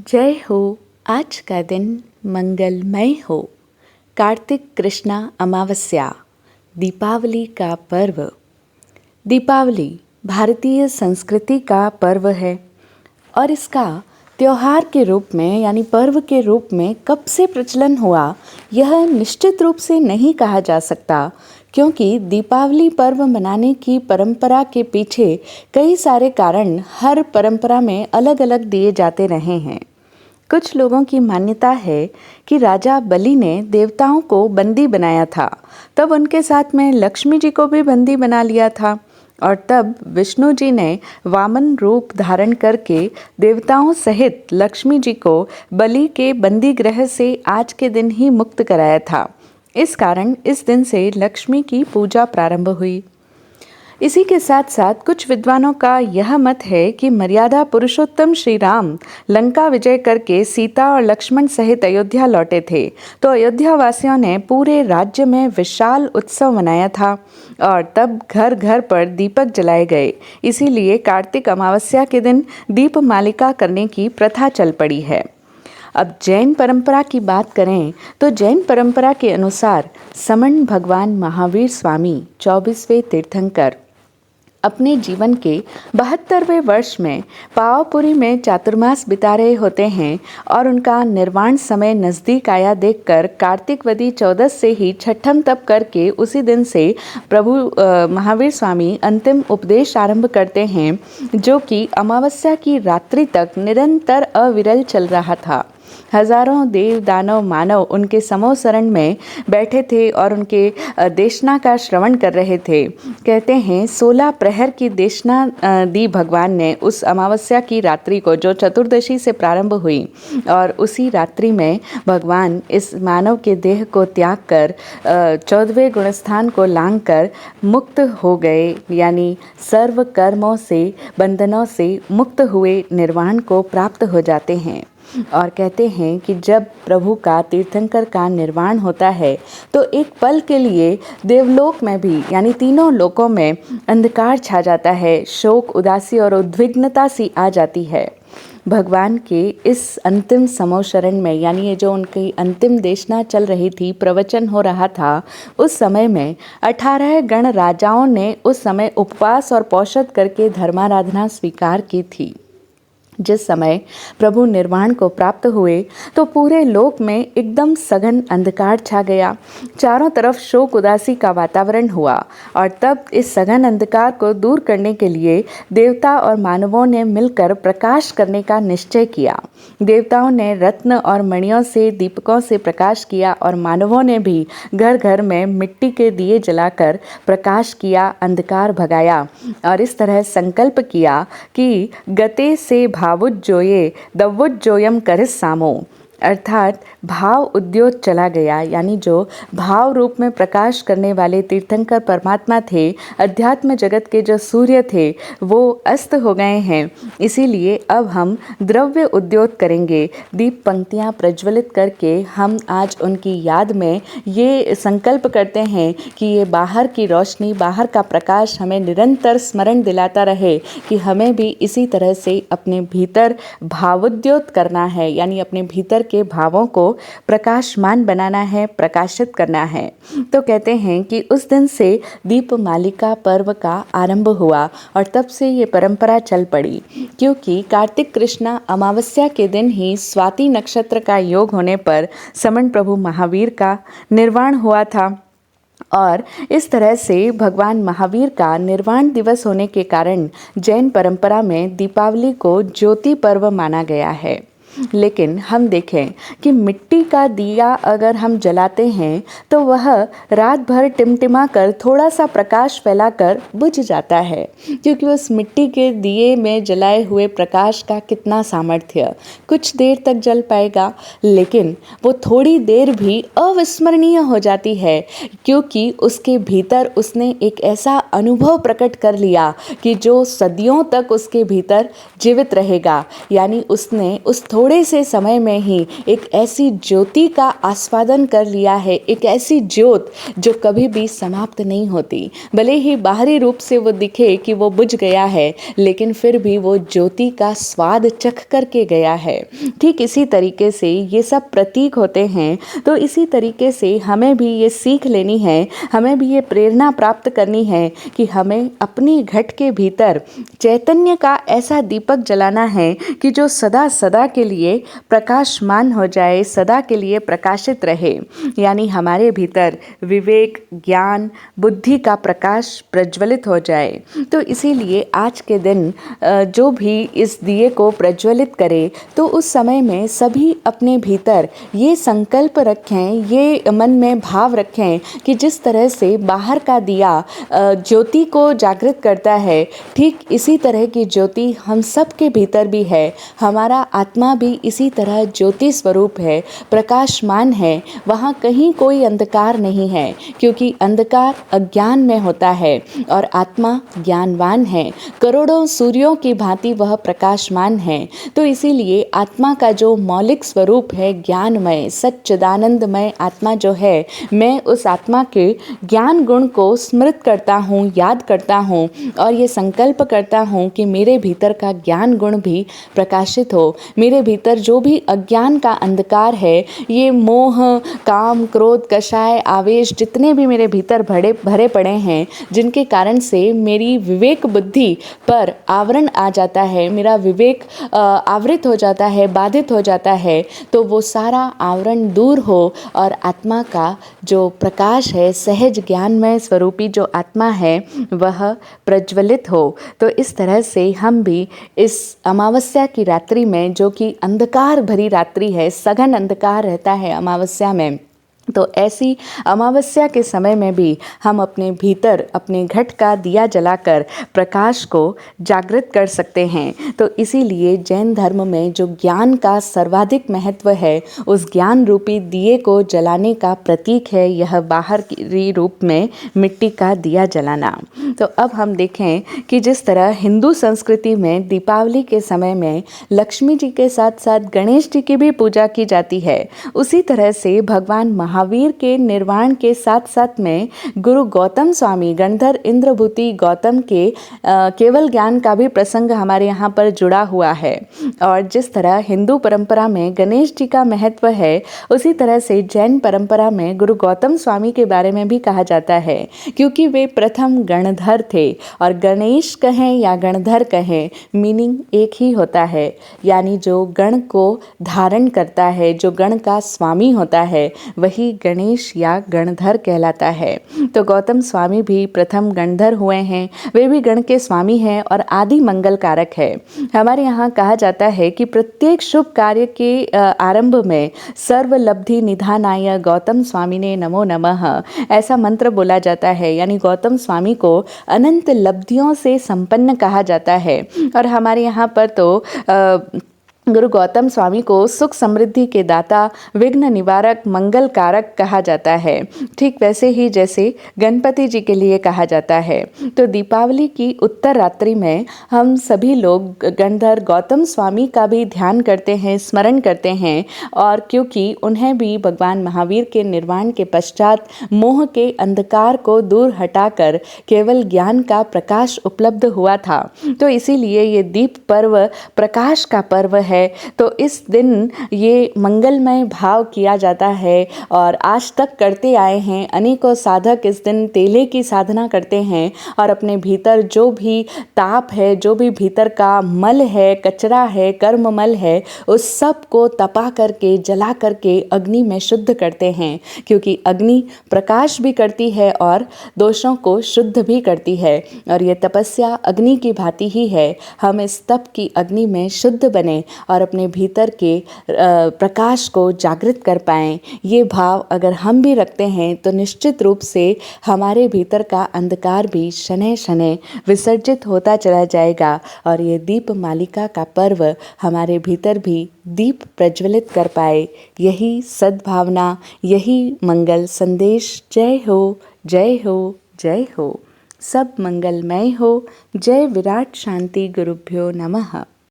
जय हो। आज का दिन मंगलमय हो। कार्तिक कृष्णा अमावस्या, दीपावली का पर्व। दीपावली भारतीय संस्कृति का पर्व है और इसका त्योहार के रूप में यानी पर्व के रूप में कब से प्रचलन हुआ यह निश्चित रूप से नहीं कहा जा सकता, क्योंकि दीपावली पर्व मनाने की परंपरा के पीछे कई सारे कारण हर परंपरा में अलग अलग दिए जाते रहे हैं। कुछ लोगों की मान्यता है कि राजा बलि ने देवताओं को बंदी बनाया था, तब उनके साथ में लक्ष्मी जी को भी बंदी बना लिया था और तब विष्णु जी ने वामन रूप धारण करके देवताओं सहित लक्ष्मी जी को बलि के बंदी गृह से आज के दिन ही मुक्त कराया था। इस कारण इस दिन से लक्ष्मी की पूजा प्रारंभ हुई। इसी के साथ साथ कुछ विद्वानों का यह मत है कि मर्यादा पुरुषोत्तम श्री राम लंका विजय करके सीता और लक्ष्मण सहित अयोध्या लौटे थे, तो अयोध्या वासियों ने पूरे राज्य में विशाल उत्सव मनाया था और तब घर घर पर दीपक जलाए गए। इसीलिए कार्तिक अमावस्या के दिन दीपमालिका करने की प्रथा चल पड़ी है। अब जैन परंपरा की बात करें तो जैन परंपरा के अनुसार समण भगवान महावीर स्वामी 24वें तीर्थंकर अपने जीवन के 72वें वर्ष में पावापुरी में चातुर्मास बिता रहे होते हैं और उनका निर्वाण समय नज़दीक आया देखकर कार्तिकवदी 14 से ही छठम तप करके उसी दिन से प्रभु महावीर स्वामी अंतिम उपदेश आरंभ करते हैं, जो कि अमावस्या की रात्रि तक निरंतर अविरल चल रहा था। हजारों देव दानव मानव उनके समूह शरण में बैठे थे और उनके देशना का श्रवण कर रहे थे। कहते हैं 16 प्रहर की देशना दी भगवान ने उस अमावस्या की रात्रि को, जो चतुर्दशी से प्रारंभ हुई, और उसी रात्रि में भगवान इस मानव के देह को त्याग कर 14वें गुणस्थान को लांघ कर मुक्त हो गए, यानी सर्व कर्मों से बंधनों से मुक्त हुए निर्वाण को प्राप्त हो जाते हैं। और कहते हैं कि जब प्रभु का तीर्थंकर का निर्वाण होता है तो एक पल के लिए देवलोक में भी यानी तीनों लोकों में अंधकार छा जाता है, शोक, उदासी और उद्विग्नता सी आ जाती है। भगवान के इस अंतिम समोशरण में, यानी ये जो उनकी अंतिम देशना चल रही थी, प्रवचन हो रहा था, उस समय में 18 गण राजाओं ने उस समय उपवास और पौषध करके धर्माराधना स्वीकार की थी। जिस समय प्रभु निर्वाण को प्राप्त हुए तो पूरे लोक में एकदम सघन अंधकार छा गया। चारों तरफ शोक उदासी का वातावरण हुआ और तब इस सघन अंधकार को दूर करने के लिए देवता और मानवों ने मिलकर प्रकाश करने का निश्चय किया। देवताओं ने रत्न और मणियों से, दीपकों से प्रकाश किया और मानवों ने भी घर घर में मिट्टी के दिए जलाकर प्रकाश किया, अंधकार भगाया और इस तरह संकल्प किया कि गते से भावुज्जोये दव्वुज्जोयम करिस्सामो, अर्थात भाव उद्योत चला गया, यानी जो भाव रूप में प्रकाश करने वाले तीर्थंकर परमात्मा थे, अध्यात्म जगत के जो सूर्य थे, वो अस्त हो गए हैं। इसीलिए अब हम द्रव्य उद्योत करेंगे। दीप पंक्तियाँ प्रज्वलित करके हम आज उनकी याद में ये संकल्प करते हैं कि ये बाहर की रोशनी, बाहर का प्रकाश हमें निरंतर स्मरण दिलाता रहे कि हमें भी इसी तरह से अपने भीतर भावोद्योत करना है, यानी अपने भीतर के भावों को प्रकाशमान बनाना है, प्रकाशित करना है। तो कहते हैं कि उस दिन से दीपमालिका पर्व का आरंभ हुआ और तब से ये परंपरा चल पड़ी, क्योंकि कार्तिक कृष्णा अमावस्या के दिन ही स्वाति नक्षत्र का योग होने पर समण प्रभु महावीर का निर्वाण हुआ था और इस तरह से भगवान महावीर का निर्वाण दिवस होने के कारण जैन परंपरा में दीपावली को ज्योति पर्व माना गया है। लेकिन हम देखें कि मिट्टी का दिया अगर हम जलाते हैं तो वह रात भर टिमटिमा कर थोड़ा सा प्रकाश फैलाकर बुझ जाता है, क्योंकि उस मिट्टी के दिए में जलाए हुए प्रकाश का कितना सामर्थ्य, कुछ देर तक जल पाएगा, लेकिन वो थोड़ी देर भी अविस्मरणीय हो जाती है, क्योंकि उसके भीतर उसने एक ऐसा अनुभव प्रकट कर लिया कि जो सदियों तक उसके भीतर जीवित रहेगा। यानी उसने उस थोड़ी थोड़े से समय में ही एक ऐसी ज्योति का आस्वादन कर लिया है, एक ऐसी ज्योत जो कभी भी समाप्त नहीं होती। भले ही बाहरी रूप से वो दिखे कि वो बुझ गया है, लेकिन फिर भी वो ज्योति का स्वाद चख करके गया है। ठीक इसी तरीके से ये सब प्रतीक होते हैं। तो इसी तरीके से हमें भी ये सीख लेनी है, हमें भी ये प्रेरणा प्राप्त करनी है कि हमें अपनी घट के भीतर चैतन्य का ऐसा दीपक जलाना है कि जो सदा सदा के लिए प्रकाशमान हो जाए, सदा के लिए प्रकाशित रहे। यानी हमारे भीतर विवेक, ज्ञान, बुद्धि का प्रकाश प्रज्वलित हो जाए। तो इसीलिए आज के दिन जो भी इस दिए को प्रज्वलित करे, तो उस समय में सभी अपने भीतर ये संकल्प रखें, ये मन में भाव रखें कि जिस तरह से बाहर का दिया ज्योति को जागृत करता है, ठीक इसी तरह की ज्योति हम सब के भीतर भी है। हमारा आत्मा भी इसी तरह ज्योति स्वरूप है, प्रकाशमान है। वहाँ कहीं कोई अंधकार नहीं है, क्योंकि अंधकार अज्ञान में होता है और आत्मा ज्ञानवान है। करोड़ों सूर्यों की भांति वह प्रकाशमान है। तो इसीलिए आत्मा का जो मौलिक स्वरूप है, ज्ञानमय, सच्चिदानंदमय आत्मा जो है, मैं उस आत्मा के ज्ञान गुण को स्मृत करता हूँ, याद करता हूँ और ये संकल्प करता हूँ कि मेरे भीतर का ज्ञान गुण भी प्रकाशित हो। मेरे भीतर जो भी अज्ञान का अंधकार है, ये मोह, काम, क्रोध, कषाय, आवेश जितने भी मेरे भीतर भरे पड़े हैं, जिनके कारण से मेरी विवेक बुद्धि पर आवरण आ जाता है, मेरा विवेक आवृत हो जाता है, बाधित हो जाता है, तो वो सारा आवरण दूर हो और आत्मा का जो प्रकाश है, सहज ज्ञानमय स्वरूपी जो आत्मा है, वह प्रज्वलित हो। तो इस तरह से हम भी इस अमावस्या की रात्रि में, जो कि अंधकार भरी रात्रि है, सघन अंधकार रहता है अमावस्या में, तो ऐसी अमावस्या के समय में भी हम अपने भीतर अपने घट का दिया जलाकर प्रकाश को जागृत कर सकते हैं। तो इसीलिए जैन धर्म में जो ज्ञान का सर्वाधिक महत्व है, उस ज्ञान रूपी दिए को जलाने का प्रतीक है यह बाहरी रूप में मिट्टी का दिया जलाना। तो अब हम देखें कि जिस तरह हिंदू संस्कृति में दीपावली के समय में लक्ष्मी जी के साथ साथ गणेश जी की भी पूजा की जाती है, उसी तरह से भगवान महावीर के निर्वाण के साथ साथ में गुरु गौतम स्वामी, गणधर इंद्रभूति गौतम के केवल ज्ञान का भी प्रसंग हमारे यहाँ पर जुड़ा हुआ है। और जिस तरह हिंदू परंपरा में गणेश जी का महत्व है, उसी तरह से जैन परंपरा में गुरु गौतम स्वामी के बारे में भी कहा जाता है, क्योंकि वे प्रथम गणधर थे। और गणेश कहें या गणधर कहें, मीनिंग एक ही होता है, यानी जो गण को धारण करता है, जो गण का स्वामी होता है, वही गणेश या गणधर कहलाता है। तो गौतम स्वामी भी प्रथम गणधर हुए हैं, वे भी गण के स्वामी हैं और आदि मंगल कारक है। हमारे यहाँ कहा जाता है कि प्रत्येक शुभ कार्य के आरंभ में सर्वलब्धि निधानाय गौतम स्वामी ने नमो नमः, ऐसा मंत्र बोला जाता है। यानी गौतम स्वामी को अनंत लब्धियों से संपन्न कहा जाता है। और हमारे यहाँ पर तो गुरु गौतम स्वामी को सुख समृद्धि के दाता, विघ्न निवारक, मंगल कारक कहा जाता है, ठीक वैसे ही जैसे गणपति जी के लिए कहा जाता है। तो दीपावली की उत्तर रात्रि में हम सभी लोग गणधर गौतम स्वामी का भी ध्यान करते हैं, स्मरण करते हैं। और क्योंकि उन्हें भी भगवान महावीर के निर्वाण के पश्चात मोह के अंधकार को दूर हटाकर केवल ज्ञान का प्रकाश उपलब्ध हुआ था, तो इसीलिए ये दीप पर्व प्रकाश का पर्व है। तो इस दिन ये मंगलमय भाव किया जाता है और आज तक करते आए हैं। अनेकों साधक इस दिन तेले की साधना करते हैं और अपने भीतर जो भी ताप है, जो भी भीतर का मल है, कचरा है, कर्ममल है, उस सब को तपा करके, जला करके अग्नि में शुद्ध करते हैं, क्योंकि अग्नि प्रकाश भी करती है और दोषों को शुद्ध भी करती है। और ये तपस्या अग्नि की भांति ही है। हम इस तप की अग्नि में शुद्ध बने और अपने भीतर के प्रकाश को जागृत कर पाएं। ये भाव अगर हम भी रखते हैं तो निश्चित रूप से हमारे भीतर का अंधकार भी शनैः शनैः विसर्जित होता चला जाएगा और ये दीप मालिका का पर्व हमारे भीतर भी दीप प्रज्वलित कर पाए। यही सद्भावना, यही मंगल संदेश। जय हो, जय हो, जय हो। सब मंगलमय हो। जय विराट शांति गुरुभ्यो नमः।